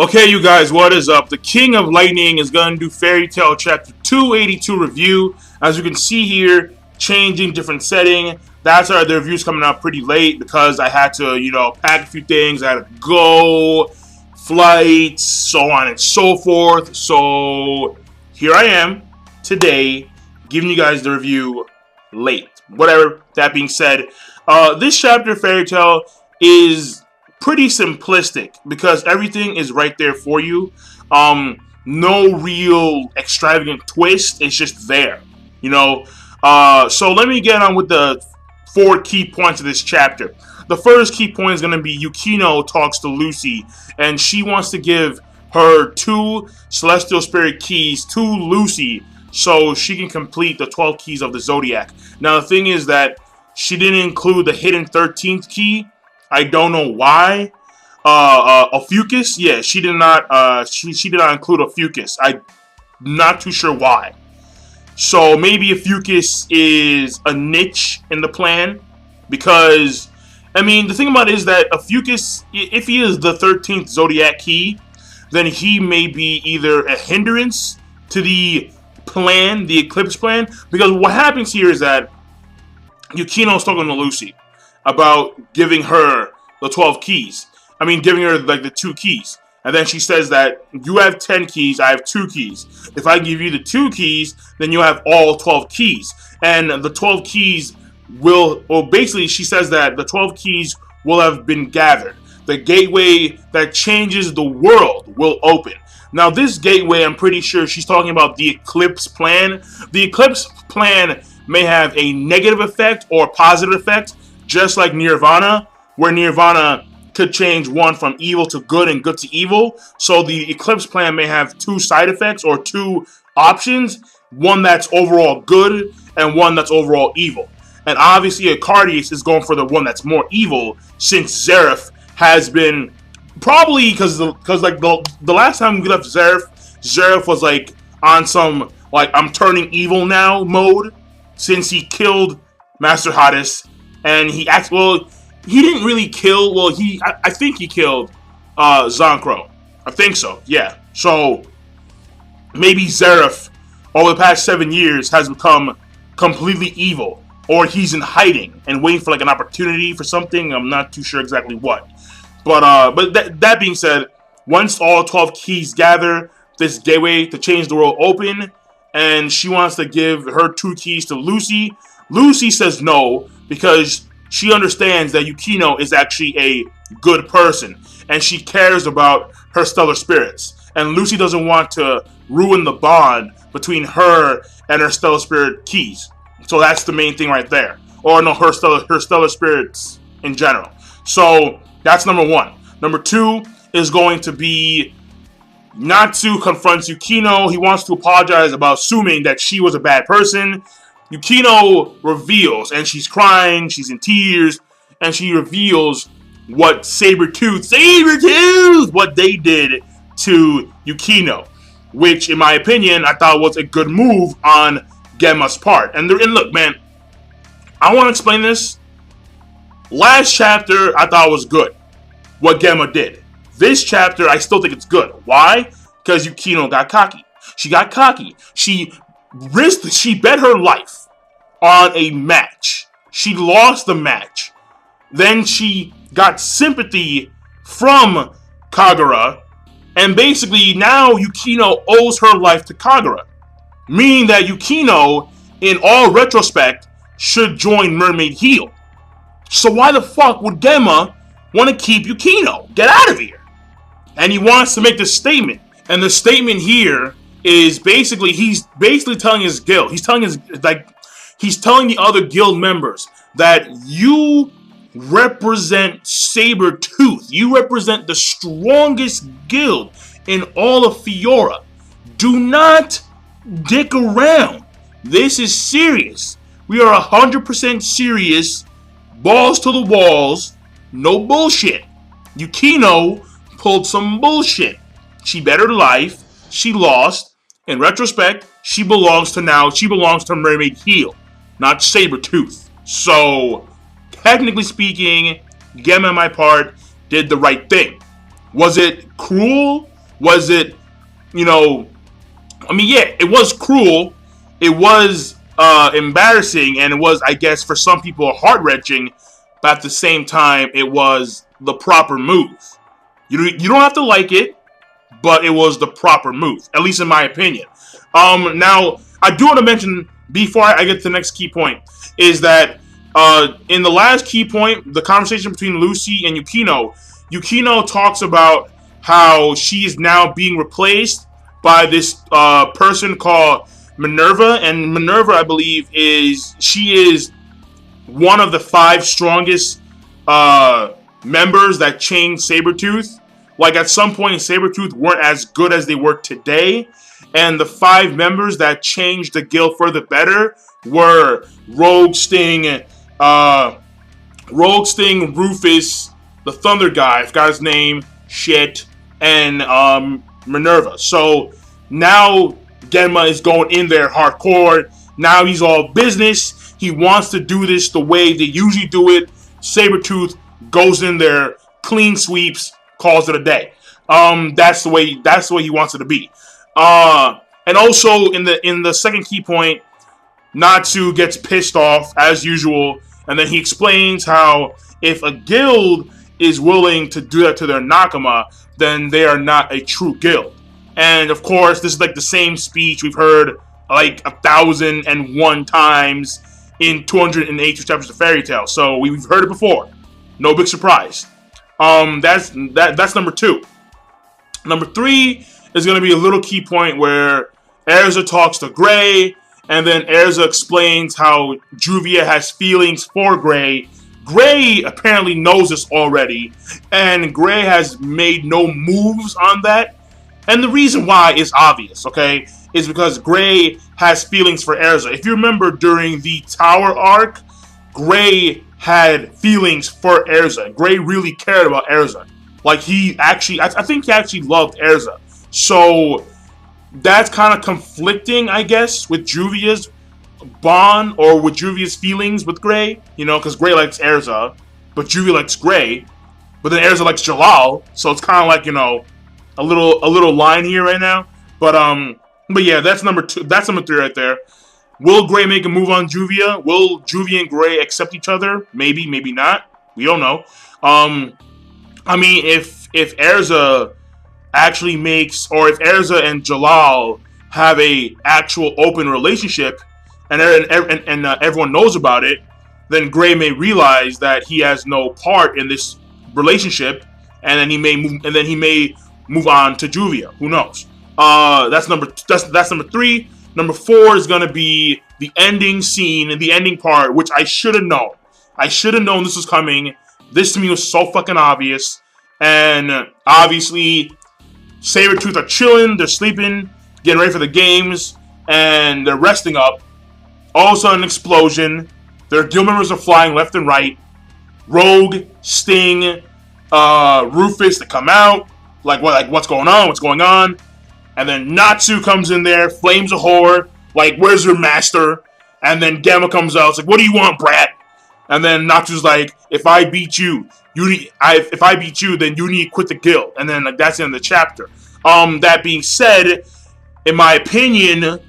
Okay, you guys, what is up? The King of Lightning is going to do Fairy Tail Chapter 282 review. As you can see here, changing different setting. That's why the review's coming out pretty late because I had to, pack a few things. I had to go, flights, so on and so forth. So here I am today giving you guys the review late. Whatever, that being said, this chapter of Fairy Tail is pretty simplistic because everything is right there for you. No real extravagant twist. It's just there, So let me get on with the 4 key points of this chapter. The first key point is going to be Yukino talks to Lucy, and she wants to give her 2 Celestial Spirit keys to Lucy so she can complete the 12 keys of the Zodiac. Now, the thing is that she didn't include the hidden 13th key. I don't know why. Ophiuchus, yeah, she did not. She did not include Ophiuchus. I'm not too sure why. So maybe Ophiuchus is a niche in the plan, because the thing about it is that Ophiuchus, if he is the 13th Zodiac key, then he may be either a hindrance to the plan, the Eclipse plan. Because what happens here is that Yukino is talking to Lucy about giving her the 12 keys. Giving her the 2 keys. And then she says that you have 10 keys, I have 2 keys. If I give you the 2 keys, then you have all 12 keys. And the 12 keys basically she says that the 12 keys will have been gathered. The gateway that changes the world will open. Now this gateway, I'm pretty sure she's talking about the Eclipse plan. The Eclipse plan may have a negative effect or positive effect, just like Nirvana, where Nirvana could change one from evil to good and good to evil. So the Eclipse plan may have 2 side effects or 2 options, one that's overall good and one that's overall evil. And obviously Arcadius is going for the one that's more evil, since Zeref has been probably because the last time we left Zeref was on some I'm turning evil now mode, since he killed Master Hades, and he he didn't really kill. Well, I think he killed Zonkro. I think so. Yeah. So maybe Zeref over the past 7 years has become completely evil, or he's in hiding and waiting for an opportunity for something. I'm not too sure exactly what. But that being said, once all 12 keys gather, this gateway to change the world open, and she wants to give her 2 keys to Lucy. Lucy says no because she understands that Yukino is actually a good person, and she cares about her stellar spirits. And Lucy doesn't want to ruin the bond between her and her stellar spirit keys. So that's the main thing right there. Or no, her stellar spirits in general. So that's number 1. Number 2 is going to be Natsu confronts Yukino. He wants to apologize about assuming that she was a bad person. Yukino reveals, and she's crying, she's in tears, and she reveals what Sabretooth, what they did to Yukino, which, in my opinion, I thought was a good move on Gemma's part. And look, man, I want to explain this. Last chapter, I thought was good, what Gemma did. This chapter, I still think it's good. Why? Because Yukino got cocky. She got cocky. She bet her life on a match. She lost the match. Then she got sympathy from Kagura, and basically now Yukino owes her life to Kagura, meaning that Yukino, in all retrospect, should join Mermaid Heel. So why the fuck would Gemma want to keep Yukino? Get out of here. And he wants to make this statement, and the statement here is basically, he's basically telling his guild, he's telling the other guild members that you represent Sabretooth. You represent the strongest guild in all of Fiora. Do not dick around. This is serious. We are 100% serious. Balls to the walls. No bullshit. Yukino pulled some bullshit. She bet her life. She lost. In retrospect, she belongs to Mermaid Heel, not Sabretooth. So, technically speaking, Gemma, on my part, did the right thing. Was it cruel? Was it, you know, I mean, yeah, it was cruel. It was embarrassing, and it was, I guess, for some people, heart-wrenching. But at the same time, it was the proper move. You don't have to like it, but it was the proper move, at least in my opinion. Now, I do want to mention, before I get to the next key point, is that in the last key point, the conversation between Lucy and Yukino talks about how she is now being replaced by this person called Minerva, and Minerva, I believe, is one of the 5 strongest members that changed Sabretooth. Like, at some point, Sabretooth weren't as good as they were today, and the 5 members that changed the guild for the better were Rogue, Sting, Rufus, the Thunder guy, I forgot his name, and Minerva. So now Genma is going in there hardcore. Now he's all business. He wants to do this the way they usually do it. Sabretooth goes in there, clean sweeps, calls it a day. That's the way he wants it to be. And also in the second key point, Natsu gets pissed off as usual, and then he explains how if a guild is willing to do that to their Nakama, then they are not a true guild. And of course, this is like the same speech we've heard like 1,001 times in 282 chapters of Fairy Tail. So we've heard it before. No big surprise. That's number 2. Number 3 is going to be a little key point where Erza talks to Gray, and then Erza explains how Juvia has feelings for Gray. Gray apparently knows this already, and Gray has made no moves on that. And the reason why is obvious, okay? Is because Gray has feelings for Erza. If you remember during the Tower arc, Gray had feelings for Erza. Gray really cared about Erza. Like, I think he actually loved Erza. So that's kind of conflicting, I guess, with Juvia's bond, or with Juvia's feelings with Gray, you know, because Gray likes Erza, but Juvia likes Gray, but then Erza likes Jalal, so it's kind of like, you know, a little line here right now. But yeah, that's number 2. That's number 3 right there. Will Gray make a move on Juvia? Will Juvia and Gray accept each other? Maybe, maybe not. We don't know. I mean, if Erza actually makes, or if Erza and Jalal have a actual open relationship, and everyone knows about it, then Gray may realize that he has no part in this relationship, and then he may move on to Juvia. Who knows? That's number 3. Number 4 is gonna be the ending scene and the ending part, which I should have known. I should have known this was coming. This to me was so fucking obvious. And obviously, Sabretooth are chilling, they're sleeping, getting ready for the games, and they're resting up. All of a sudden, an explosion. Their guild members are flying left and right. Rogue, Sting, Rufus, they come out. What's going on? What's going on? And then Natsu comes in there, flames a whore. Like, where's your master? And then Gemma comes out. It's like, what do you want, brat? And then Natsu's like, if I beat you, if I beat you, then you need to quit the guild. And then that's the end of the chapter. That being said, in my opinion,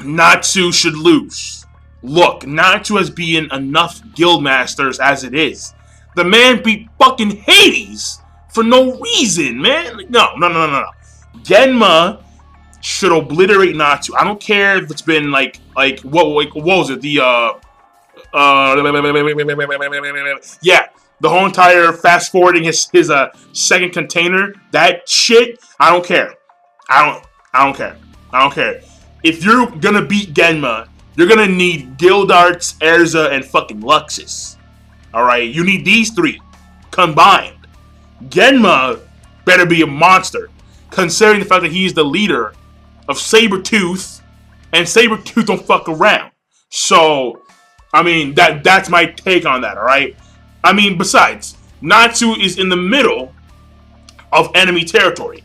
Natsu should lose. Look, Natsu has beaten enough guild masters as it is. The man beat fucking Hades for no reason, man. No. Genma should obliterate Natsu. I don't care if it's been what was it? The whole entire fast forwarding his second container. That shit, I don't care. I don't care. If you're gonna beat Genma, you're gonna need Gildarts, Erza, and fucking Luxus. Alright? You need these 3 combined. Genma better be a monster, considering the fact that he's the leader of Sabretooth, and Sabretooth don't fuck around. So, I mean, that's my take on that, alright? I mean, besides, Natsu is in the middle of enemy territory.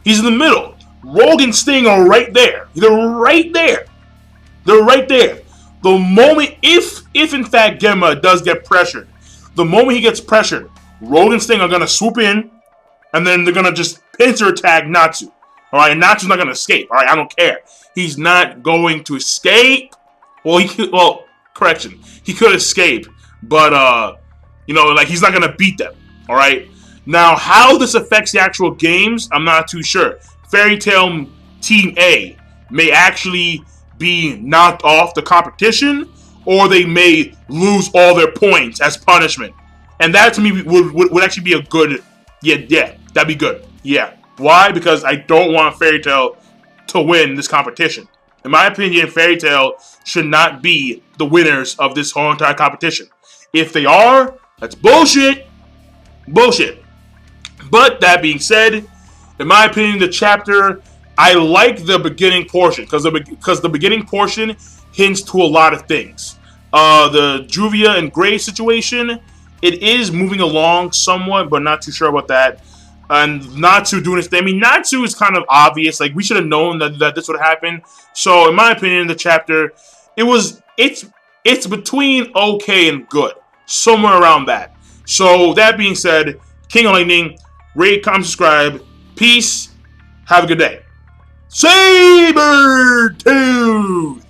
He's in the middle. Rogue and Sting are right there. They're right there. The moment, if in fact Gemma does get pressured, the moment he gets pressured, Rogue and Sting are going to swoop in, and then they're gonna just pincer attack Natsu. All right, and Natsu's not gonna escape. All right, I don't care. He's not going to escape. Well, correction. He could escape, but like he's not gonna beat them. All right. Now, how this affects the actual games, I'm not too sure. Fairy Tail Team A may actually be knocked off the competition, or they may lose all their points as punishment. And that to me would actually be a good, yeah, that'd be good. Yeah. Why? Because I don't want Fairy Tail to win this competition. In my opinion, Fairy Tail should not be the winners of this whole entire competition. If they are, that's bullshit. Bullshit. But that being said, in my opinion, the chapter, I like the beginning portion because the beginning portion hints to a lot of things. The Juvia and Gray situation, it is moving along somewhat, but not too sure about that. And Natsu doing his thing. I mean, Natsu is kind of obvious. Like, we should have known that this would happen. So, in my opinion, the chapter, it's between okay and good, somewhere around that. So, that being said, King of Lightning, rate, comment, subscribe. Peace. Have a good day. Saber Tooth!